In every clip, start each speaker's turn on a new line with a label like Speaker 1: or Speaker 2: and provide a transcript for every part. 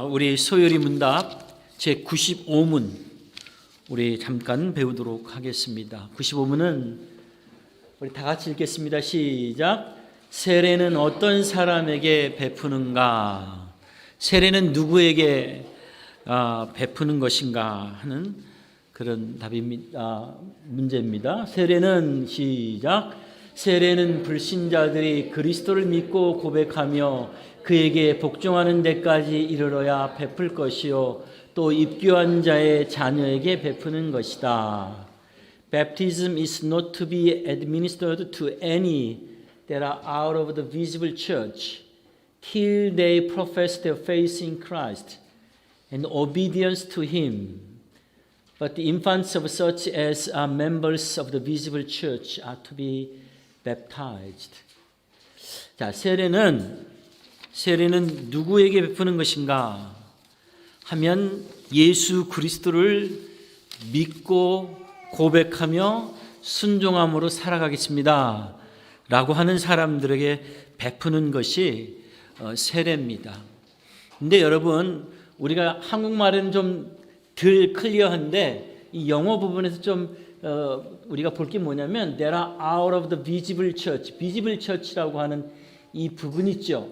Speaker 1: 우리 소요리 문답 제 95문 우리 잠깐 배우도록 하겠습니다. 95문은 우리 다 같이 읽겠습니다. 시작. 세례는 어떤 사람에게 베푸는가? 세례는 누구에게 베푸는 것인가 하는 그런 답입니다. 문제입니다. 세례는 시작. 세례는 불신자들이 그리스도를 믿고 고백하며 그에게 복종하는 데까지 이르러야 베풀 것이요 또 입교한 자의 자녀에게 베푸는 것이다. Baptism is not to be administered to any that are out of the visible church till they profess their faith in Christ and obedience to Him. But the infants of such as are members of the visible church are to be baptized. 자, 세례는 누구에게 베푸는 것인가 하면 예수 그리스도를 믿고 고백하며 순종함으로 살아가겠습니다 라고 하는 사람들에게 베푸는 것이 세례입니다. 근데 여러분, 우리가 한국말은 좀 덜 클리어한데 이 영어 부분에서 좀 우리가 볼 게 뭐냐면 There are out of the visible church, visible church라고 하는 이 부분 있죠.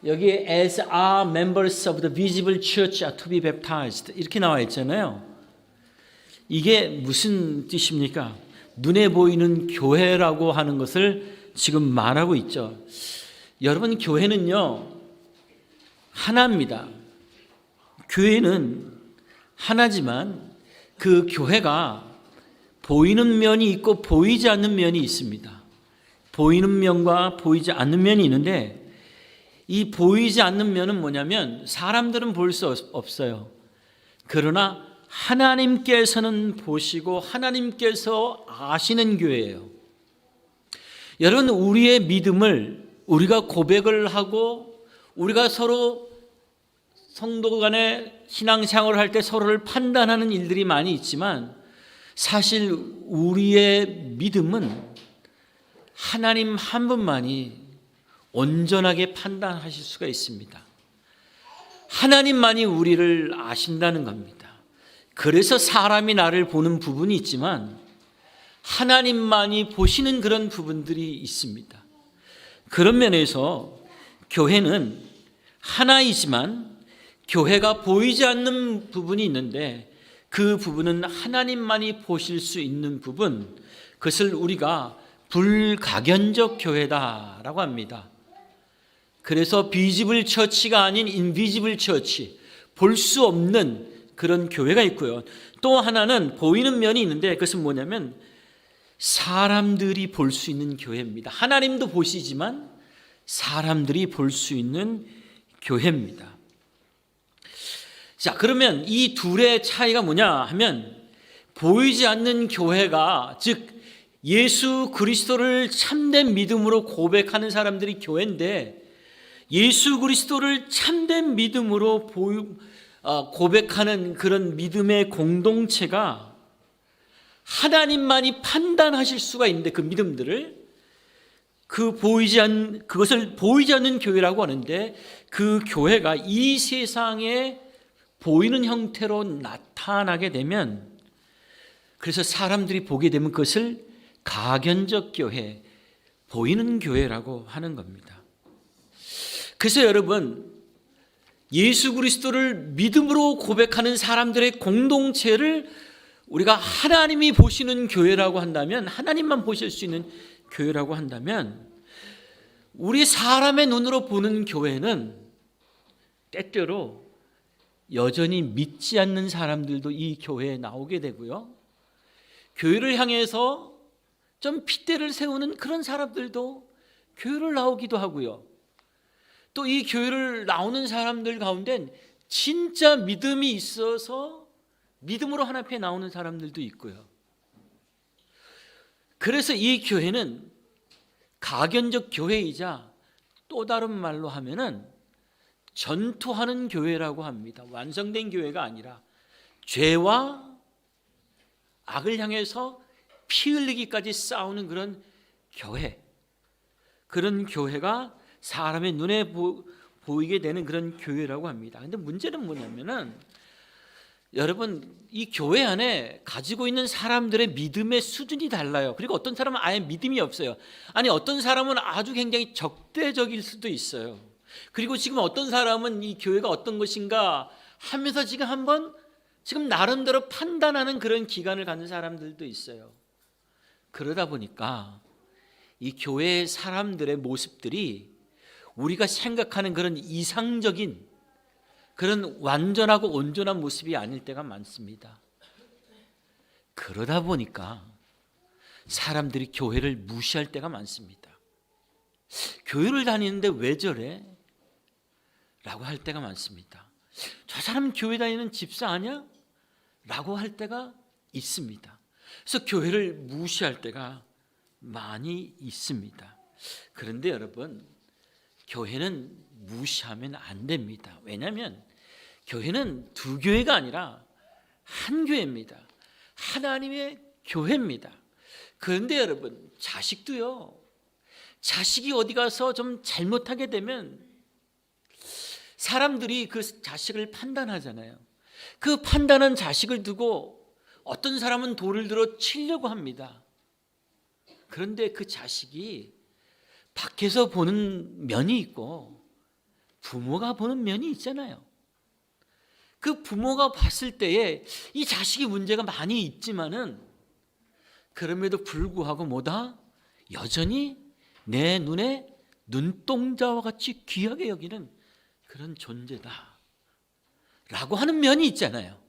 Speaker 1: 여기 as are members of the visible church are to be baptized 이렇게 나와 있잖아요. 이게 무슨 뜻입니까? 눈에 보이는 교회라고 하는 것을 지금 말하고 있죠. 여러분, 교회는요 하나입니다. 교회는 하나지만 그 교회가 보이는 면이 있고 보이지 않는 면이 있습니다. 보이는 면과 보이지 않는 면이 있는데 이 보이지 않는 면은 뭐냐면 사람들은 볼 수 없어요. 그러나 하나님께서는 보시고 하나님께서 아시는 교회예요. 여러분, 우리의 믿음을 우리가 고백을 하고 우리가 서로 성도 간의 신앙생활을 할 때 서로를 판단하는 일들이 많이 있지만 사실 우리의 믿음은 하나님 한 분만이 온전하게 판단하실 수가 있습니다. 하나님만이 우리를 아신다는 겁니다. 그래서 사람이 나를 보는 부분이 있지만 하나님만이 보시는 그런 부분들이 있습니다. 그런 면에서 교회는 하나이지만 교회가 보이지 않는 부분이 있는데 그 부분은 하나님만이 보실 수 있는 부분, 그것을 우리가 불가견적 교회다라고 합니다. 그래서 비지블 처치가 아닌 인비지블 처치, 볼 수 없는 그런 교회가 있고요. 또 하나는 보이는 면이 있는데 그것은 뭐냐면 사람들이 볼 수 있는 교회입니다. 하나님도 보시지만 사람들이 볼 수 있는 교회입니다. 자, 그러면 이 둘의 차이가 뭐냐 하면 보이지 않는 교회가, 즉 예수 그리스도를 참된 믿음으로 고백하는 사람들이 교회인데 예수 그리스도를 참된 믿음으로 고백하는 그런 믿음의 공동체가 하나님만이 판단하실 수가 있는데 그 믿음들을 그것을 보이지 않는 교회라고 하는데 그 교회가 이 세상에 보이는 형태로 나타나게 되면 그래서 사람들이 보게 되면 그것을 가견적 교회, 보이는 교회라고 하는 겁니다. 그래서 여러분, 예수 그리스도를 믿음으로 고백하는 사람들의 공동체를 우리가 하나님이 보시는 교회라고 한다면, 하나님만 보실 수 있는 교회라고 한다면 우리 사람의 눈으로 보는 교회는 때때로 여전히 믿지 않는 사람들도 이 교회에 나오게 되고요. 교회를 향해서 좀 핏대를 세우는 그런 사람들도 교회를 나오기도 하고요. 또 이 교회를 나오는 사람들 가운데 진짜 믿음이 있어서 믿음으로 하나님 앞에 나오는 사람들도 있고요. 그래서 이 교회는 가견적 교회이자 또 다른 말로 하면은 전투하는 교회라고 합니다. 완성된 교회가 아니라 죄와 악을 향해서 피 흘리기까지 싸우는 그런 교회, 그런 교회가 사람의 눈에 보이게 되는 그런 교회라고 합니다. 근데 문제는 뭐냐면은 여러분, 이 교회 안에 가지고 있는 사람들의 믿음의 수준이 달라요. 그리고 어떤 사람은 아예 믿음이 없어요. 아니, 어떤 사람은 아주 굉장히 적대적일 수도 있어요. 그리고 지금 어떤 사람은 이 교회가 어떤 것인가 하면서 지금 나름대로 판단하는 그런 기간을 갖는 사람들도 있어요. 그러다 보니까 이 교회의 사람들의 모습들이 우리가 생각하는 그런 이상적인, 그런 완전하고 온전한 모습이 아닐 때가 많습니다. 그러다 보니까 사람들이 교회를 무시할 때가 많습니다. 교회를 다니는데 왜 저래? 라고 할 때가 많습니다. 저 사람 교회 다니는 집사 아니야? 라고 할 때가 있습니다. 그래서 교회를 무시할 때가 많이 있습니다. 그런데 여러분, 교회는 무시하면 안 됩니다. 왜냐하면 교회는 두 교회가 아니라 한 교회입니다. 하나님의 교회입니다. 그런데 여러분, 자식도요, 자식이 어디 가서 좀 잘못하게 되면 사람들이 그 자식을 판단하잖아요. 그 판단한 자식을 두고 어떤 사람은 돌을 들어 치려고 합니다. 그런데 그 자식이 밖에서 보는 면이 있고 부모가 보는 면이 있잖아요. 그 부모가 봤을 때에 이 자식이 문제가 많이 있지만은 그럼에도 불구하고 뭐다? 여전히 내 눈에 눈동자와 같이 귀하게 여기는 그런 존재다 라고 하는 면이 있잖아요.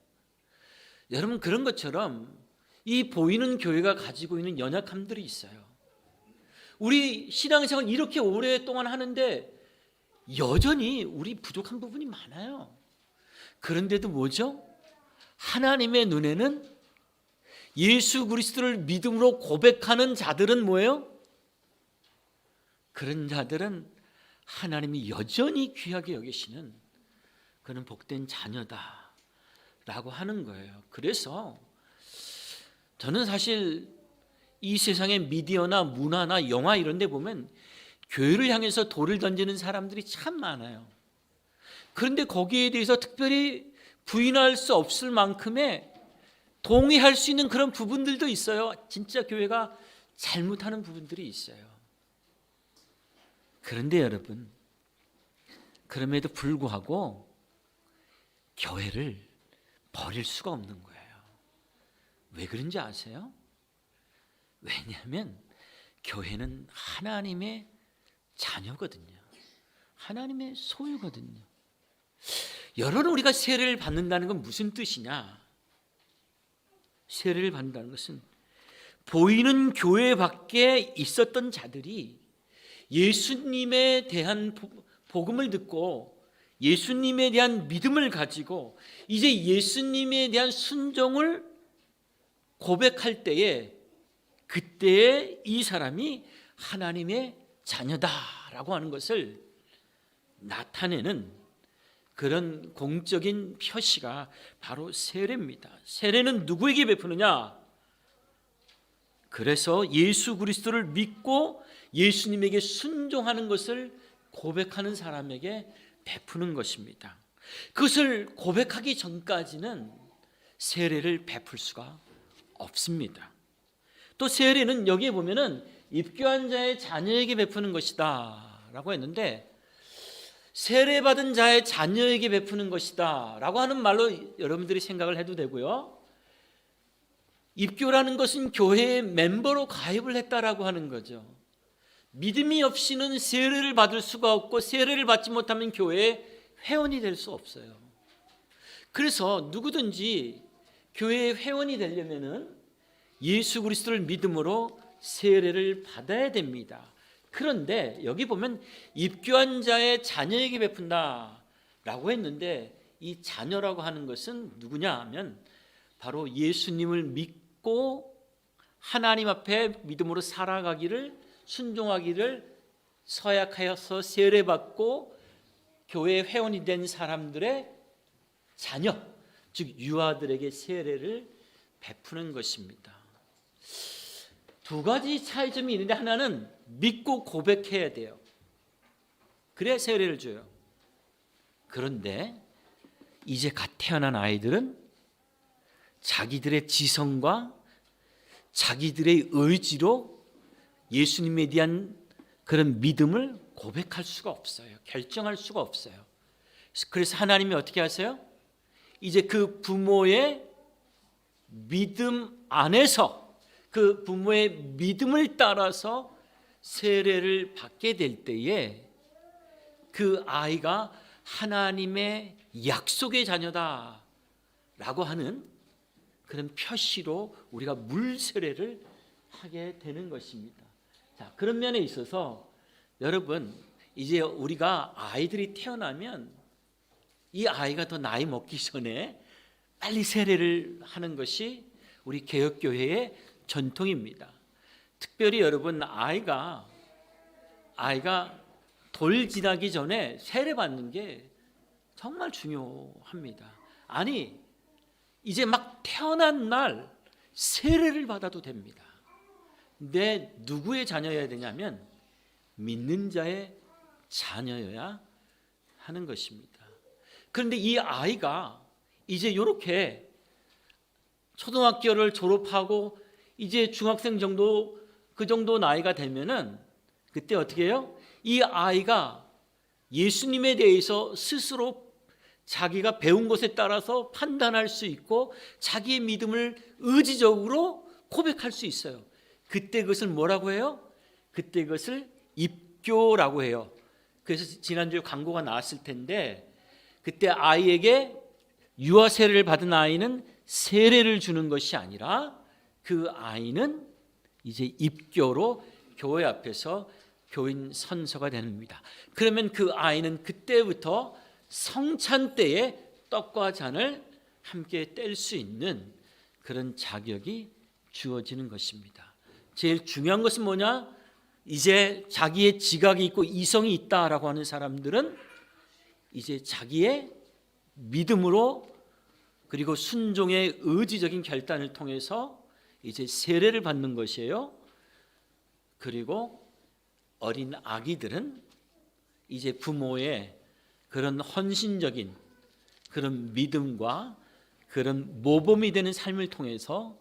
Speaker 1: 여러분, 그런 것처럼 이 보이는 교회가 가지고 있는 연약함들이 있어요. 우리 신앙생활 이렇게 오랫동안 하는데 여전히 우리 부족한 부분이 많아요. 그런데도 뭐죠? 하나님의 눈에는 예수 그리스도를 믿음으로 고백하는 자들은 뭐예요? 그런 자들은 하나님이 여전히 귀하게 여기시는 그런 복된 자녀다 라고 하는 거예요. 그래서 저는 사실 이 세상의 미디어나 문화나 영화 이런 데 보면 교회를 향해서 돌을 던지는 사람들이 참 많아요. 그런데 거기에 대해서 특별히 부인할 수 없을 만큼의 동의할 수 있는 그런 부분들도 있어요. 진짜 교회가 잘못하는 부분들이 있어요. 그런데 여러분, 그럼에도 불구하고 교회를 버릴 수가 없는 거예요. 왜 그런지 아세요? 왜냐하면 교회는 하나님의 자녀거든요. 하나님의 소유거든요. 여러분, 우리가 세례를 받는다는 건 무슨 뜻이냐? 세례를 받는다는 것은 보이는 교회 밖에 있었던 자들이 예수님에 대한 복음을 듣고 예수님에 대한 믿음을 가지고 이제 예수님에 대한 순종을 고백할 때에 그때에 이 사람이 하나님의 자녀다라고 하는 것을 나타내는 그런 공적인 표시가 바로 세례입니다. 세례는 누구에게 베푸느냐? 그래서 예수 그리스도를 믿고 예수님에게 순종하는 것을 고백하는 사람에게 베푸는 것입니다. 그것을 고백하기 전까지는 세례를 베풀 수가 없습니다. 또 세례는 여기에 보면은 입교한 자의 자녀에게 베푸는 것이다 라고 했는데, 세례받은 자의 자녀에게 베푸는 것이다 라고 하는 말로 여러분들이 생각을 해도 되고요, 입교라는 것은 교회의 멤버로 가입을 했다라고 하는 거죠. 믿음이 없이는 세례를 받을 수가 없고 세례를 받지 못하면 교회의 회원이 될 수 없어요. 그래서 누구든지 교회의 회원이 되려면은 예수 그리스도를 믿음으로 세례를 받아야 됩니다. 그런데 여기 보면 입교한 자의 자녀에게 베푼다라고 했는데, 이 자녀라고 하는 것은 누구냐 하면 바로 예수님을 믿고 하나님 앞에 믿음으로 살아가기를, 순종하기를 서약하여서 세례받고 교회 회원이 된 사람들의 자녀, 즉 유아들에게 세례를 베푸는 것입니다. 두 가지 차이점이 있는데, 하나는 믿고 고백해야 돼요. 그래야 세례를 줘요. 그런데 이제 갓 태어난 아이들은 자기들의 지성과 자기들의 의지로 예수님에 대한 그런 믿음을 고백할 수가 없어요. 결정할 수가 없어요. 그래서 하나님이 어떻게 하세요? 이제 그 부모의 믿음 안에서, 그 부모의 믿음을 따라서 세례를 받게 될 때에 그 아이가 하나님의 약속의 자녀다라고 하는 그런 표시로 우리가 물 세례를 하게 되는 것입니다. 자, 그런 면에 있어서 여러분, 이제 우리가 아이들이 태어나면 이 아이가 더 나이 먹기 전에 빨리 세례를 하는 것이 우리 개혁교회의 전통입니다. 특별히 여러분, 아이가 돌 지나기 전에 세례 받는 게 정말 중요합니다. 아니, 이제 막 태어난 날 세례를 받아도 됩니다. 근데 누구의 자녀여야 되냐면 믿는 자의 자녀여야 하는 것입니다. 그런데 이 아이가 이제 이렇게 초등학교를 졸업하고 이제 중학생 정도, 그 정도 나이가 되면은 그때 어떻게 해요? 이 아이가 예수님에 대해서 스스로 자기가 배운 것에 따라서 판단할 수 있고 자기의 믿음을 의지적으로 고백할 수 있어요. 그때 그것을 뭐라고 해요? 그때 그것을 입교라고 해요. 그래서 지난주에 광고가 나왔을 텐데, 그때 아이에게 유아 세례를 받은 아이는 세례를 주는 것이 아니라 그 아이는 이제 입교로 교회 앞에서 교인 선서가 됩니다. 그러면 그 아이는 그때부터 성찬 때에 떡과 잔을 함께 뗄 수 있는 그런 자격이 주어지는 것입니다. 제일 중요한 것은 뭐냐? 이제 자기의 지각이 있고 이성이 있다라고 하는 사람들은 이제 자기의 믿음으로 그리고 순종의 의지적인 결단을 통해서 이제 세례를 받는 것이에요. 그리고 어린 아기들은 이제 부모의 그런 헌신적인 그런 믿음과 그런 모범이 되는 삶을 통해서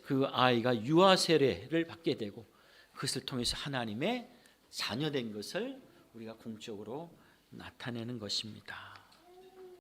Speaker 1: 그 아이가 유아 세례를 받게 되고 그것을 통해서 하나님의 자녀된 것을 우리가 공적으로 나타내는 것입니다.